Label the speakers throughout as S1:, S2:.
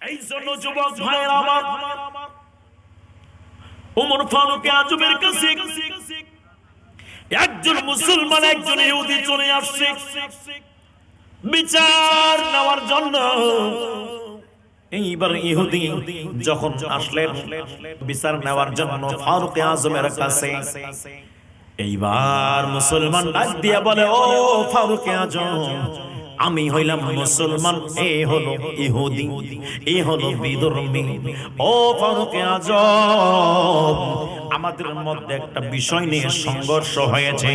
S1: এই জন্য যুবক ভাইরা আমার, ওমর ফারুক আজমের কাছে একজন মুসলমান একজন ইহুদি চলে আসছে বিচার নেওয়ার জন্য। এইবার ইহুদি যখন আসলেন বিচার নেওয়ার জন্য ফারুক আজমের কাছে, এইবার মুসলমান ডাক দিয়া বলে, ও ফারুক আজম, আমি হইলাম মুসলমান, এ হলো ইহুদি, এ হলো বিধর্মী। ও ফারুক আজম, আমাদের মধ্যে একটা বিষয় নিয়ে সংঘর্ষ হয়েছে,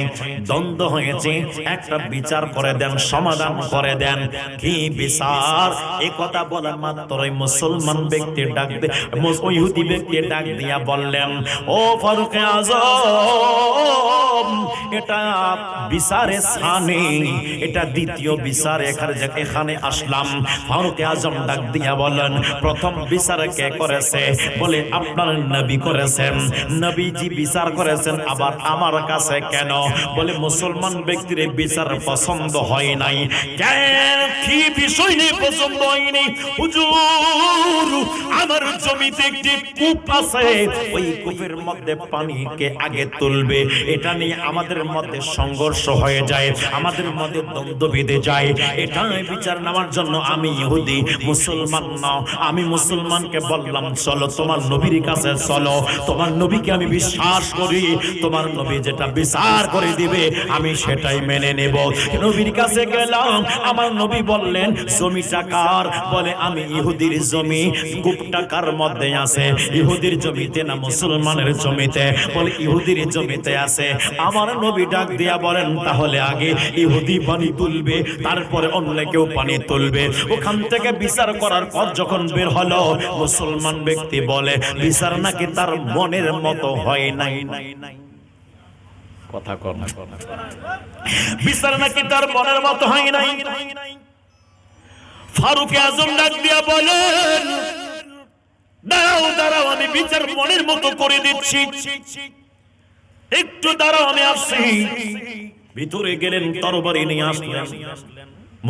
S1: দ্বন্দ্ব হয়েছে, একটা বিচার করে দেন, সমাধান করে দেন। কি বিচার? এ কথা বলার মাত্রই মুসলমান ব্যক্তি ডাক দিয়ে, ইহুদি ব্যক্তি ডাক দিয়া বললেন, ও ফারুক আজম, এটা বিচারের স্থানে, এটা দ্বিতীয় বিচার, এখানে আসলাম। ফারুক আজম ডাক দিয়া বলেন, প্রথম বিচার কে করেছে? বলে আপনার নবী করেছেন, নবীজি বিচার করেছেন, আবার আমার কাছে কেন? বলে মুসলমান ব্যক্তির বিচার পছন্দ হয় নাই। কেন? কি বিষয় নিয়ে পছন্দ হয়নি? হুজুর, আমার জমিতে একটি কূপ আছে, ওই কূপের মধ্যে পানিকে আগে তুলবে, এটা নিয়ে আমাদের মধ্যে সংঘর্ষ হয়ে যায়, আমাদের মধ্যে দ্বন্দ্ব বেঁধে যায়। এটাই বিচার নেওয়ার জন্য আমি ইহুদি, মুসলমান নাও। আমি মুসলমানকে বললাম, চলো তোমার নবীর কাছে চলো, তোমার নবীকে আমি বিশ্বাস করি, তোমার নবী যেটা বিচার করে দিবে আমি সেটাই মেনে নেব। নবীর কাছে গেলাম, আমার নবী বললেন, জমিটা কার? বলে আমি ইহুদির জমি। কূপটা কার মধ্যে আছে? ইহুদির জমিতে না মুসলমানের জমিতে? বলে ইহুদির জমিতে আছে। আমার নবী ডাক দিয়া বলেন, তাহলে আগে ইহুদি পানি তুলবে, তারপরে অন্য কেউ পানি তুলবে। ওখান থেকে বিচার করার পর যখন বের হলো, মুসলমান ব্যক্তি বলে, বিচার নাকি তার মনের মতো হয় নাই। কথা কর না, বিচার নাকি তার মনের মতো হয় নাই। ফারুক আজম ডাক দিয়া বলেন, দাঁড়াও দাঁড়াও, আমি বিচার মনের মতো করে দিচ্ছি, একটু দাঁড়াও, আমি আসছি। ভিতরে গেলেন, তরবারি নিয়ে আসলেন।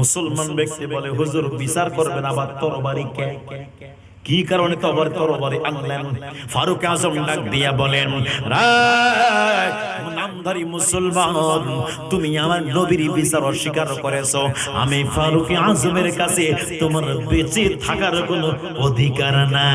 S1: মুসলমান ব্যক্তি বলে, হুজুর বিচার করবেন, আবার তরবারি কে? কি কারণে তরবারি আনলেন? ফারুক আজম ডাক দিয়া বলেন, নামধারী মুসলমান, তুমি আমার নবীর বিচার অস্বীকার করেছো, আমি ফারুক আজমের কাছে তোমার বেঁচে থাকার কোনো অধিকার না।